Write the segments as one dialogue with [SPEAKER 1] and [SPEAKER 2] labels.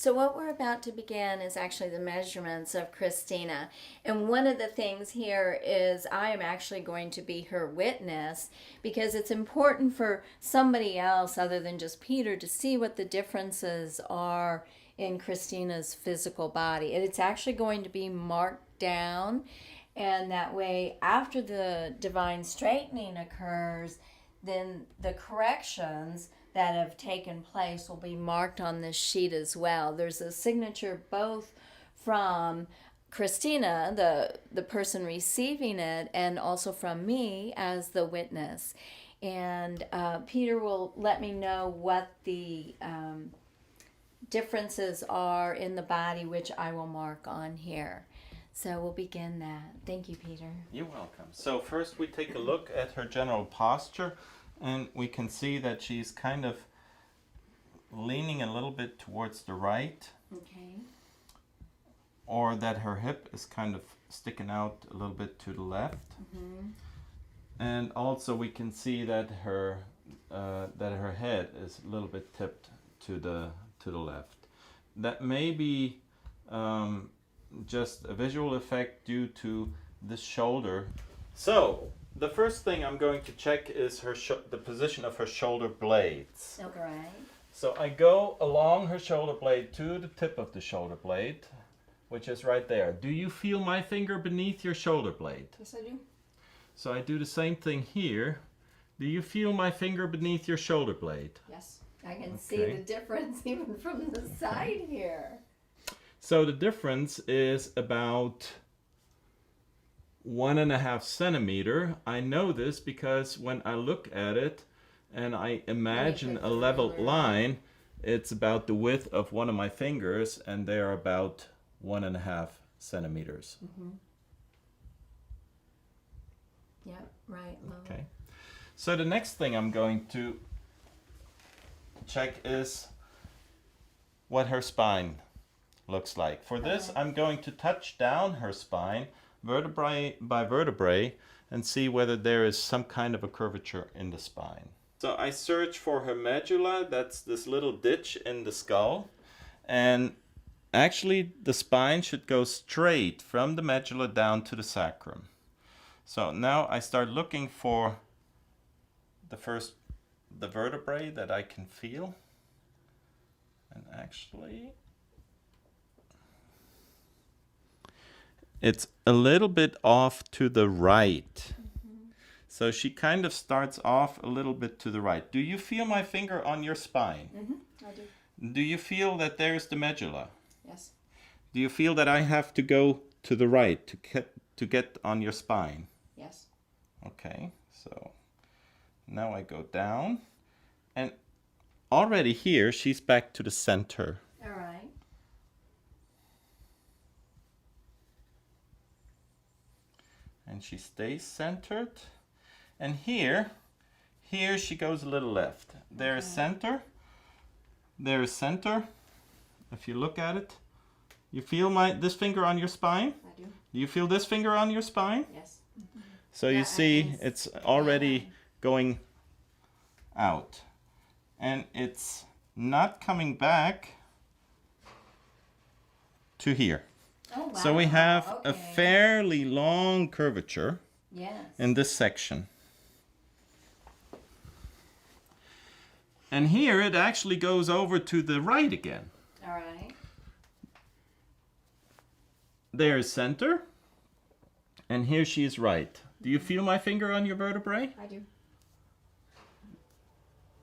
[SPEAKER 1] So what we're about to begin is actually the measurements of Christina. And one of the things here is I am actually going to be her witness because it's important for somebody else other than just Peter to see what the differences are in Christina's physical body. And it's actually going to be marked down, and that way after the divine straightening occurs, then the corrections that have taken place will be marked on this sheet as well. There's a signature both from Christina, the person receiving it, and also from me as the witness. And Peter will let me know what the differences are in the body, which I will mark on here. So we'll begin that. Thank you, Peter.
[SPEAKER 2] You're welcome. So first we take a look at her general posture, and we can see that she's kind of leaning a little bit towards the right.
[SPEAKER 1] Okay.
[SPEAKER 2] Or that her hip is kind of sticking out a little bit to the left.
[SPEAKER 1] Mm-hmm.
[SPEAKER 2] And also we can see that her head is a little bit tipped to the left. That may be just a visual effect due to this shoulder. So the first thing I'm going to check is the position of her shoulder blades.
[SPEAKER 1] Okay.
[SPEAKER 2] So I go along her shoulder blade to the tip of the shoulder blade, which is right there. Do you feel my finger beneath your shoulder blade?
[SPEAKER 1] Yes, I do.
[SPEAKER 2] So I do the same thing here. Do you feel my finger beneath your shoulder blade?
[SPEAKER 1] Yes. I can see the difference even from the side here.
[SPEAKER 2] So the difference is about 1.5 centimeter. I know this because when I look at it and I imagine a level line, it's about the width of one of my fingers, and they are about 1.5 centimeters.
[SPEAKER 1] Mm-hmm. Yep, right.
[SPEAKER 2] Okay. So the next thing I'm going to check is what her spine looks like. For this, I'm going to touch down her spine vertebrae by vertebrae and see whether there is some kind of a curvature in the spine. So I search for her medulla. That's this little ditch in the skull, and actually the spine should go straight from the medulla down to the sacrum. So now I start looking for the vertebrae that I can feel, and actually it's a little bit off to the right. Mm-hmm. So she kind of starts off a little bit to the right. Do you feel my finger on your spine?
[SPEAKER 1] Mm-hmm. I do.
[SPEAKER 2] Do you feel that there's the medulla?
[SPEAKER 1] Yes.
[SPEAKER 2] Do you feel that I have to go to the right to get on your spine?
[SPEAKER 1] Yes.
[SPEAKER 2] Okay, so now I go down, and already here she's back to the center.
[SPEAKER 1] All right.
[SPEAKER 2] And she stays centered. And here she goes a little left. There's center. There's center. If you look at it, you feel this finger on your spine?
[SPEAKER 1] I do.
[SPEAKER 2] Do you feel this finger on your spine?
[SPEAKER 1] Yes. Mm-hmm.
[SPEAKER 2] So you see it's already going out. And it's not coming back to here.
[SPEAKER 1] Oh, wow.
[SPEAKER 2] So we have a fairly long curvature in this section. And here it actually goes over to the right again.
[SPEAKER 1] All right.
[SPEAKER 2] There's center, and here she is right. Do you feel my finger on your vertebrae?
[SPEAKER 1] I do.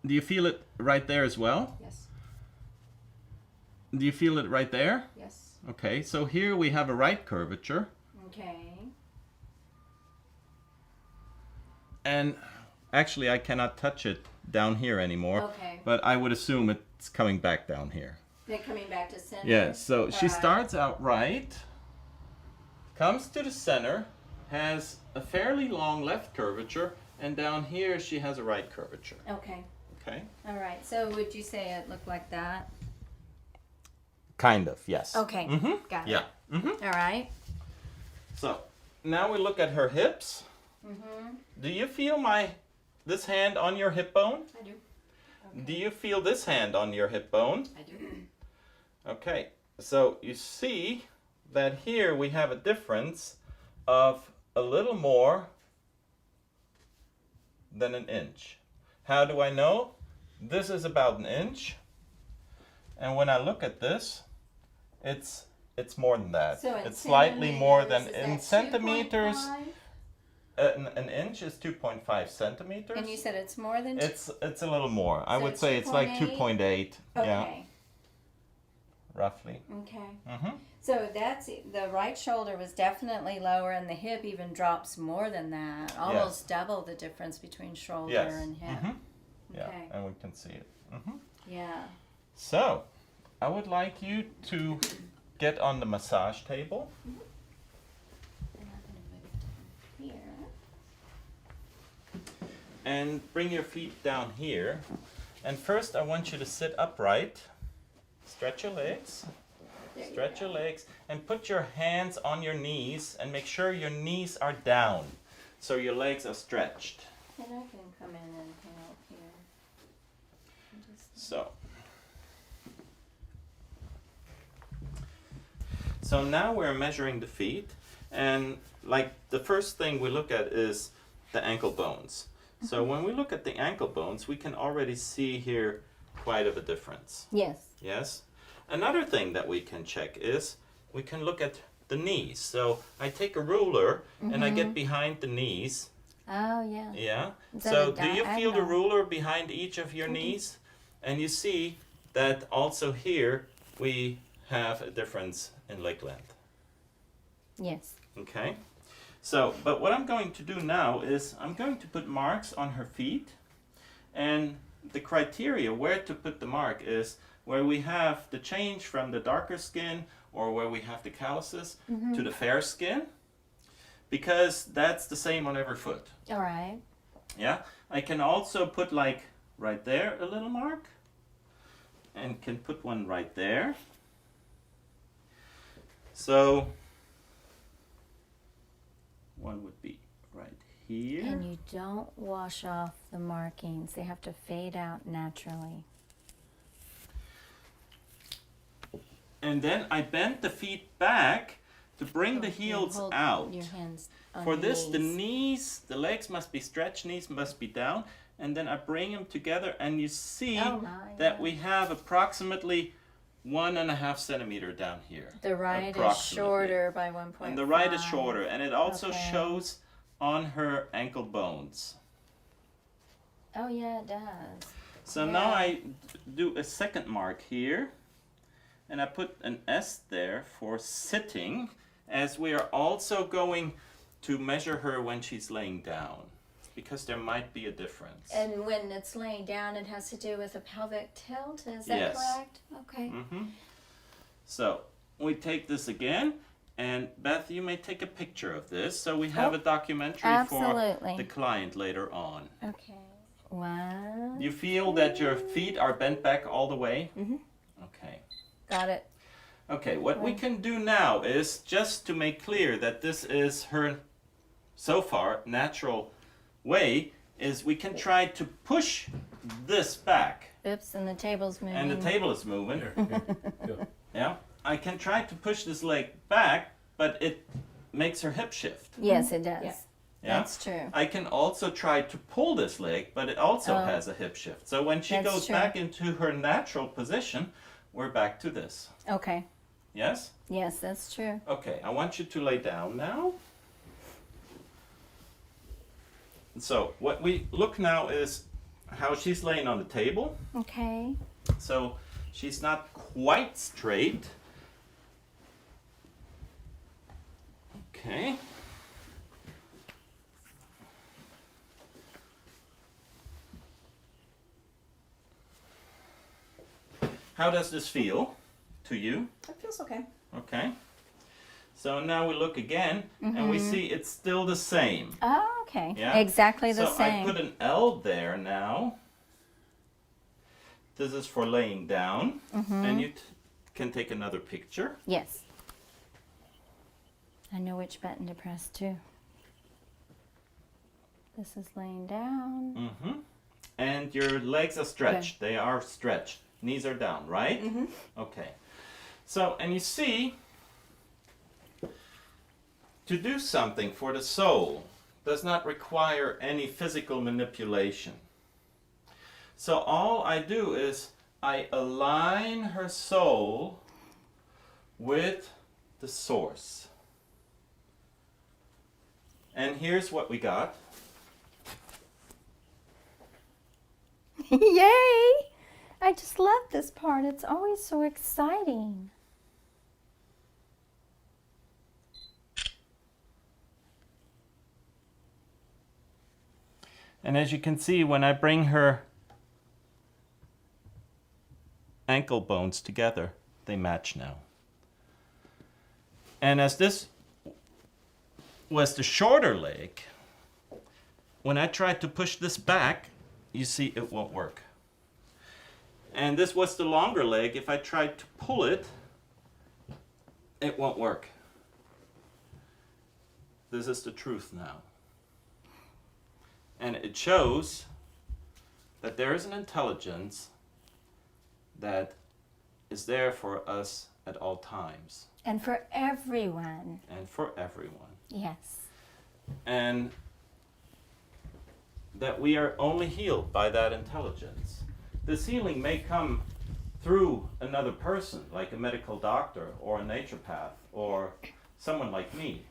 [SPEAKER 2] Do you feel it right there as well?
[SPEAKER 1] Yes.
[SPEAKER 2] Do you feel it right there?
[SPEAKER 1] Yes.
[SPEAKER 2] Okay, so here we have a right curvature.
[SPEAKER 1] Okay.
[SPEAKER 2] And actually I cannot touch it down here anymore.
[SPEAKER 1] Okay.
[SPEAKER 2] But I would assume it's coming back down here.
[SPEAKER 1] They're coming back to center.
[SPEAKER 2] Yeah, so she starts out right, comes to the center, has a fairly long left curvature, and down here she has a right curvature.
[SPEAKER 1] Okay.
[SPEAKER 2] Okay?
[SPEAKER 1] All right. So would you say it looked like that?
[SPEAKER 2] Kind of, yes.
[SPEAKER 1] Okay.
[SPEAKER 2] Mm-hmm.
[SPEAKER 1] Got it.
[SPEAKER 2] Yeah. Mm-hmm.
[SPEAKER 1] All right.
[SPEAKER 2] So now we look at her hips.
[SPEAKER 1] Mm-hmm.
[SPEAKER 2] Do you feel this hand on your hip bone?
[SPEAKER 1] I do.
[SPEAKER 2] Do you feel this hand on your hip bone?
[SPEAKER 1] I do.
[SPEAKER 2] Okay, so you see that here we have a difference of a little more than an inch. How do I know? This is about an inch, and when I look at this, it's more than that.
[SPEAKER 1] So
[SPEAKER 2] it's slightly more than
[SPEAKER 1] is
[SPEAKER 2] in
[SPEAKER 1] that
[SPEAKER 2] centimeters.
[SPEAKER 1] 2.5?
[SPEAKER 2] An inch is 2.5 centimeters.
[SPEAKER 1] And you said it's more than
[SPEAKER 2] It's a little more. I
[SPEAKER 1] So
[SPEAKER 2] would say it's like
[SPEAKER 1] 2.8?
[SPEAKER 2] 2.8. Yeah,
[SPEAKER 1] Okay.
[SPEAKER 2] roughly.
[SPEAKER 1] Okay.
[SPEAKER 2] Mm-hmm.
[SPEAKER 1] So that's the right shoulder was definitely lower, and the hip even drops more than that. Almost double the difference between shoulder
[SPEAKER 2] Yes.
[SPEAKER 1] and hip.
[SPEAKER 2] Mm-hmm. Yeah,
[SPEAKER 1] Okay.
[SPEAKER 2] and we can see it. Mm-hmm.
[SPEAKER 1] Yeah.
[SPEAKER 2] So, I would like you to get on the massage table.
[SPEAKER 1] And I'm gonna move down here.
[SPEAKER 2] And bring your feet down here. And first I want you to sit upright. Stretch your legs.
[SPEAKER 1] There you
[SPEAKER 2] Stretch
[SPEAKER 1] go.
[SPEAKER 2] your legs. And put your hands on your knees and make sure your knees are down. So your legs are stretched.
[SPEAKER 1] And I can come in and help here.
[SPEAKER 2] So now we're measuring the feet. And like the first thing we look at is the ankle bones. So when we look at the ankle bones, we can already see here quite of a difference.
[SPEAKER 1] Yes.
[SPEAKER 2] Yes. Another thing that we can check is we can look at the knees. So I take a ruler and I get behind the knees.
[SPEAKER 1] Oh, yeah.
[SPEAKER 2] Yeah.
[SPEAKER 1] Is that
[SPEAKER 2] So
[SPEAKER 1] a
[SPEAKER 2] do you feel the
[SPEAKER 1] diagonal?
[SPEAKER 2] ruler behind each of your knees? And you see that also here we have a difference in leg length.
[SPEAKER 1] Yes.
[SPEAKER 2] Okay. So, but what I'm going to do now is I'm going to put marks on her feet, and the criteria where to put the mark is where we have the change from the darker skin or where we have the calluses to the fair skin, because that's the same on every foot.
[SPEAKER 1] All right.
[SPEAKER 2] Yeah. I can also put like right there a little mark, and can put one right there. So one would be right here.
[SPEAKER 1] And you don't wash off the markings. They have to fade out naturally.
[SPEAKER 2] And then I bend the feet back to bring the heels
[SPEAKER 1] Hold
[SPEAKER 2] out.
[SPEAKER 1] Your hands on
[SPEAKER 2] For
[SPEAKER 1] your
[SPEAKER 2] this, the
[SPEAKER 1] knees.
[SPEAKER 2] the legs must be stretched, knees must be down. And then I bring them together, and you see
[SPEAKER 1] Oh my,
[SPEAKER 2] that
[SPEAKER 1] yeah.
[SPEAKER 2] we have approximately 1.5 centimeter down here.
[SPEAKER 1] The right is
[SPEAKER 2] approximately.
[SPEAKER 1] shorter by 1.5.
[SPEAKER 2] And the right is shorter, and it also
[SPEAKER 1] Okay.
[SPEAKER 2] shows on her ankle bones.
[SPEAKER 1] Oh, yeah, it does.
[SPEAKER 2] So
[SPEAKER 1] Yeah.
[SPEAKER 2] now I do a second mark here, and I put an S there for sitting, as we are also going to measure her when she's laying down, because there might be a difference.
[SPEAKER 1] And when it's laying down, it has to do with a pelvic tilt. Is that
[SPEAKER 2] Yes.
[SPEAKER 1] correct? Okay.
[SPEAKER 2] So we take this again, and Beth, you may take a picture of this, so we have a documentary
[SPEAKER 1] absolutely.
[SPEAKER 2] for the client later on.
[SPEAKER 1] Okay. 1.
[SPEAKER 2] You feel that your feet are bent back all the way? Okay.
[SPEAKER 1] Got it.
[SPEAKER 2] Okay, what we can do now is just to make clear that this is her, so far, natural way, is we can try to push this back.
[SPEAKER 1] Oops, and the table's moving.
[SPEAKER 2] And the table is moving.
[SPEAKER 3] Yeah.
[SPEAKER 2] Yeah. I can try to push this leg back, but it makes her hip shift.
[SPEAKER 1] Yes, it does.
[SPEAKER 2] Yeah.
[SPEAKER 1] That's true.
[SPEAKER 2] I can also try to pull this leg, but it also
[SPEAKER 1] Oh.
[SPEAKER 2] has a hip shift. So when she
[SPEAKER 1] That's
[SPEAKER 2] goes
[SPEAKER 1] true.
[SPEAKER 2] back into her natural position, we're back to this.
[SPEAKER 1] Okay.
[SPEAKER 2] Yes?
[SPEAKER 1] Yes, that's true.
[SPEAKER 2] Okay, I want you to lay down now. So what we look now is how she's laying on the table.
[SPEAKER 1] Okay.
[SPEAKER 2] So she's not quite straight. Okay. How does this feel to you?
[SPEAKER 4] That feels okay.
[SPEAKER 2] Okay. So now we look again and we see it's still the same.
[SPEAKER 1] Oh, okay.
[SPEAKER 2] Yeah?
[SPEAKER 1] Exactly the
[SPEAKER 2] So
[SPEAKER 1] same.
[SPEAKER 2] I put an L there now. This is for laying down. And you can take another picture.
[SPEAKER 1] Yes. I know which button to press too. This is laying down.
[SPEAKER 2] And your legs are stretched. They are stretched. Knees are down, right? Okay. So, and you see, to do something for the soul does not require any physical manipulation. So all I do is I align her soul with the source. And here's what we got.
[SPEAKER 1] Yay! I just love this part. It's always so exciting.
[SPEAKER 2] And as you can see, when I bring her ankle bones together, they match now. And as this was the shorter leg, when I tried to push this back, you see it won't work. And this was the longer leg. If I tried to pull it, it won't work. This is the truth now. And it shows that there is an intelligence that is there for us at all times.
[SPEAKER 1] And for everyone.
[SPEAKER 2] And for everyone.
[SPEAKER 1] Yes.
[SPEAKER 2] And that we are only healed by that intelligence. This healing may come through another person, like a medical doctor or a naturopath or someone like me,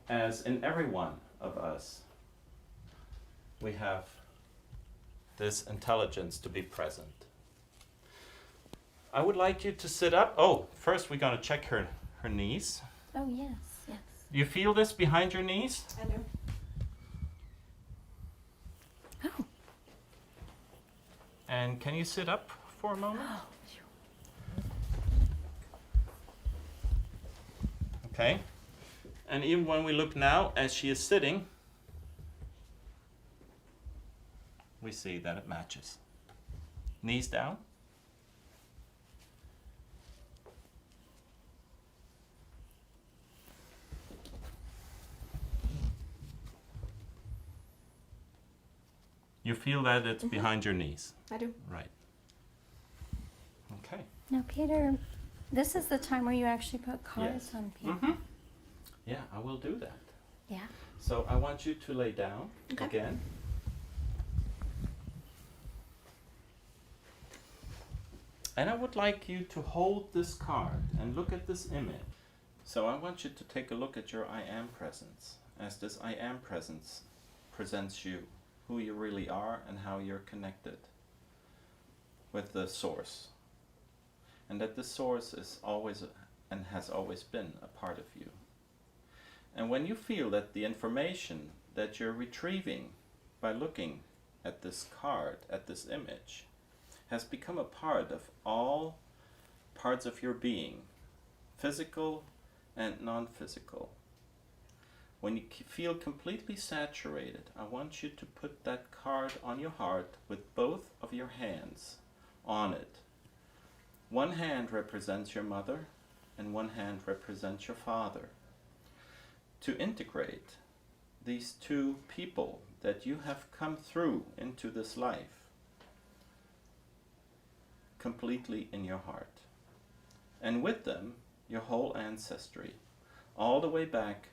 [SPEAKER 2] as in every one of us. We have this intelligence to be present. I would like you to sit up. Oh, first we're going to check her knees.
[SPEAKER 1] Oh, yes, yes.
[SPEAKER 2] You feel this behind your knees?
[SPEAKER 1] I do. Oh.
[SPEAKER 2] And can you sit up for a moment? Okay. And even when we look now, as she is sitting, we see that it matches. Knees down. You feel that it's behind your knees?
[SPEAKER 1] I do.
[SPEAKER 2] Right. Okay.
[SPEAKER 1] Now, Peter, this is the time where you actually put cards on people.
[SPEAKER 2] Mm-hmm. Yeah, I will do that.
[SPEAKER 1] Yeah.
[SPEAKER 2] So I want you to lay down again. And I would like you to hold this card and look at this image. So I want you to take a look at your I am presence, as this I am presence presents you, who you really are and how you're connected with the source. And that the source is always and has always been a part of you. And when you feel that the information that you're retrieving by looking at this card, at this image, has become a part of all parts of your being, physical and non-physical. When you feel completely saturated, I want you to put that card on your heart with both of your hands on it. One hand represents your mother and one hand represents your father. To integrate these two people that you have come through into this life completely in your heart. And with them, your whole ancestry, all the way back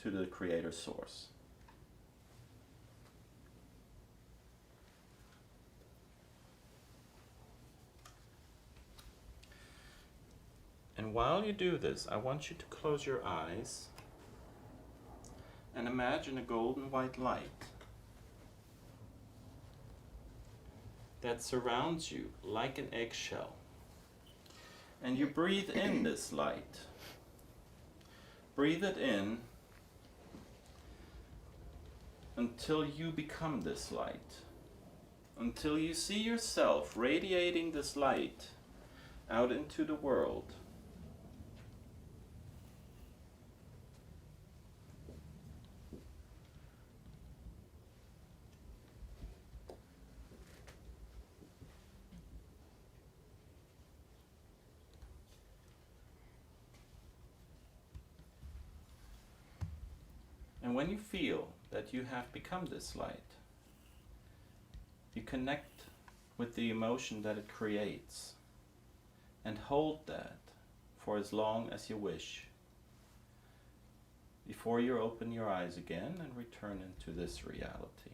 [SPEAKER 2] to the Creator Source. And while you do this, I want you to close your eyes and imagine a golden white light that surrounds you like an eggshell. And you breathe in this light. Breathe it in until you become this light. Until you see yourself radiating this light out into the world. And when you feel that you have become this light, you connect with the emotion that it creates. and hold that for as long as you wish before you open your eyes again and return into this reality.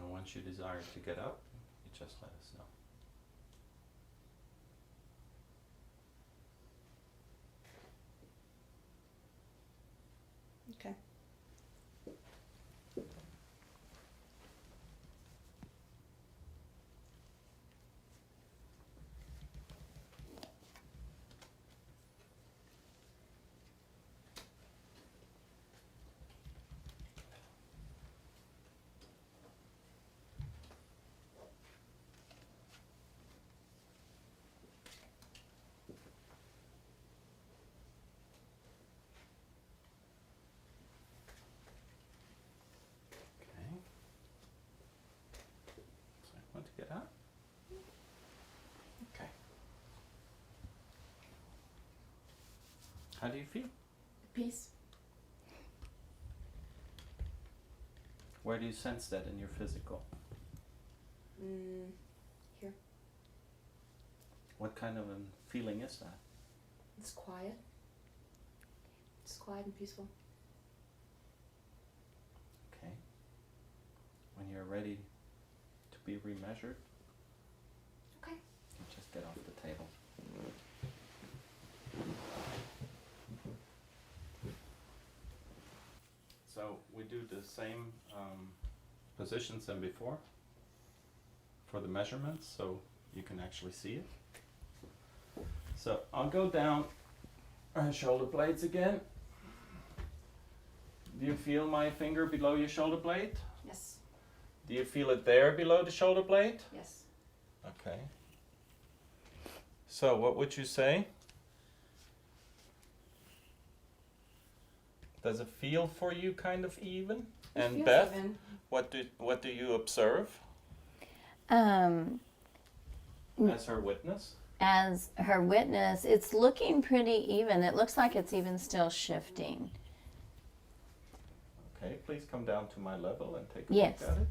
[SPEAKER 2] Once you desire to get up, you just let us know.
[SPEAKER 3] Okay.
[SPEAKER 2] Okay. So I want to get up. Okay. How do you feel?
[SPEAKER 3] Peace.
[SPEAKER 2] Where do you sense that in your physical?
[SPEAKER 3] Here.
[SPEAKER 2] What kind of a feeling is that?
[SPEAKER 3] It's quiet. It's quiet and peaceful.
[SPEAKER 2] Okay. When you're ready to be remeasured,
[SPEAKER 3] Okay.
[SPEAKER 2] you just get off the table. So we do the same positions than before for the measurements, so you can actually see it. So I'll go down shoulder blades again. Do you feel my finger below your shoulder blade?
[SPEAKER 3] Yes.
[SPEAKER 2] Do you feel it there below the shoulder blade?
[SPEAKER 3] Yes.
[SPEAKER 2] Okay. So what would you say? Does it feel for you kind of even?
[SPEAKER 3] It
[SPEAKER 2] And
[SPEAKER 3] feels
[SPEAKER 2] Beth,
[SPEAKER 3] even.
[SPEAKER 2] what do you observe as her witness?
[SPEAKER 1] As her witness, it's looking pretty even. It looks like it's even still shifting.
[SPEAKER 2] Okay, please come down to my level and take a
[SPEAKER 1] Yes.
[SPEAKER 2] look at it.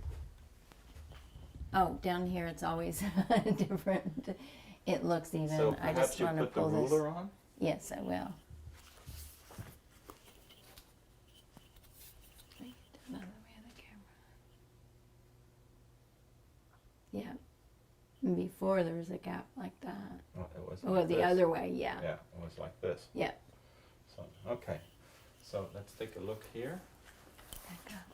[SPEAKER 1] Oh, down here it's always different. It looks even.
[SPEAKER 2] So
[SPEAKER 1] I
[SPEAKER 2] perhaps
[SPEAKER 1] just
[SPEAKER 2] you
[SPEAKER 1] want to
[SPEAKER 2] put the
[SPEAKER 1] pull this.
[SPEAKER 2] ruler on.
[SPEAKER 1] Yes, I will. Another way of the camera. Yeah. Before there was a gap like that.
[SPEAKER 2] Oh, it was
[SPEAKER 1] Oh,
[SPEAKER 2] like
[SPEAKER 1] the
[SPEAKER 2] this.
[SPEAKER 1] other way, yeah.
[SPEAKER 2] Yeah, it was like this.
[SPEAKER 1] Yeah.
[SPEAKER 2] So okay, so let's take a look here.
[SPEAKER 1] Back up.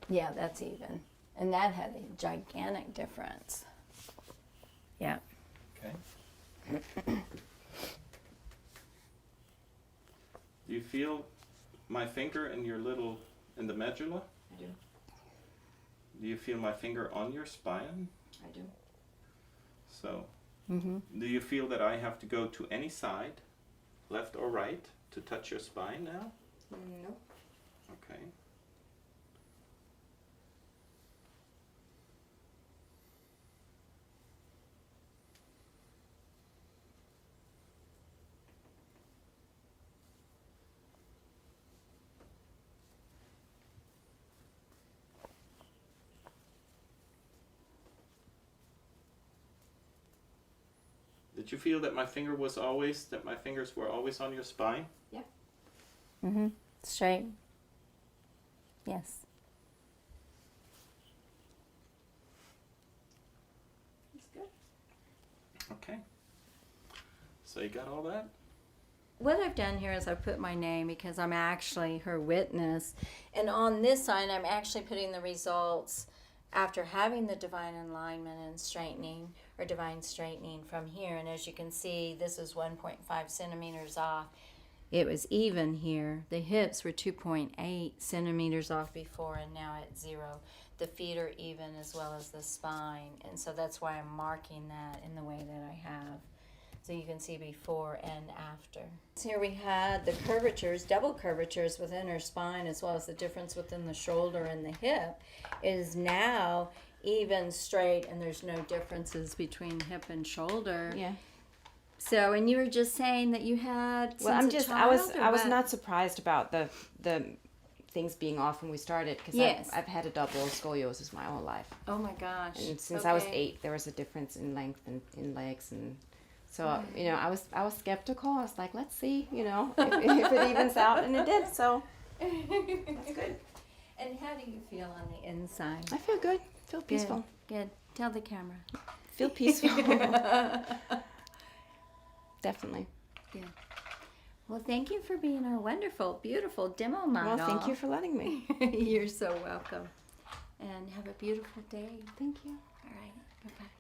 [SPEAKER 1] Yeah, that's even. And that had a gigantic difference. Yeah.
[SPEAKER 2] Okay. Do you feel my finger in the medulla?
[SPEAKER 3] I do.
[SPEAKER 2] Do you feel my finger on your spine?
[SPEAKER 3] I do.
[SPEAKER 2] So,
[SPEAKER 1] Mm-hmm.
[SPEAKER 2] do you feel that I have to go to any side, left or right, to touch your spine now?
[SPEAKER 3] No.
[SPEAKER 2] Okay. Did you feel that my fingers were always on your spine?
[SPEAKER 1] Mm-hmm. Straight. Yes.
[SPEAKER 3] That's good.
[SPEAKER 2] Okay. So you got all that?
[SPEAKER 1] What I've done here is I've put my name because I'm actually her witness. And on this side, I'm actually putting the results after having the divine alignment and straightening, or divine straightening from here. And as you can see, this is 1.5 centimeters off. It was even here. The hips were 2.8 centimeters off before, and now at 0. The feet are even, as well as the spine. And so that's why I'm marking that in the way that I have. So you can see before and after. So here we had the curvatures, double curvatures within her spine, as well as the difference within the shoulder and the hip is now even, straight, and there's no differences between hip and shoulder.
[SPEAKER 4] Yeah.
[SPEAKER 1] So, and you were just saying that you had
[SPEAKER 4] Well, I'm
[SPEAKER 1] since a
[SPEAKER 4] just
[SPEAKER 1] child,
[SPEAKER 4] I was
[SPEAKER 1] what?
[SPEAKER 4] not surprised about the things being off when we started, because
[SPEAKER 1] Yes.
[SPEAKER 4] I've had a double scoliosis my whole life,
[SPEAKER 1] Oh my gosh.
[SPEAKER 4] and since I was
[SPEAKER 1] Okay.
[SPEAKER 4] 8 there was a difference in length and in legs, and so you know I was skeptical. I was like, let's see, you know, if it evens out, and it did. So that's good.
[SPEAKER 1] And how do you feel on the inside?
[SPEAKER 4] I feel good. Feel peaceful.
[SPEAKER 1] Good. Tell the camera.
[SPEAKER 4] Feel peaceful. Definitely.
[SPEAKER 1] Well, thank you for being our wonderful, beautiful demo model.
[SPEAKER 4] Well, thank you for letting me.
[SPEAKER 1] You're so welcome. And have a beautiful day.
[SPEAKER 4] Thank you.
[SPEAKER 1] All right. Bye-bye.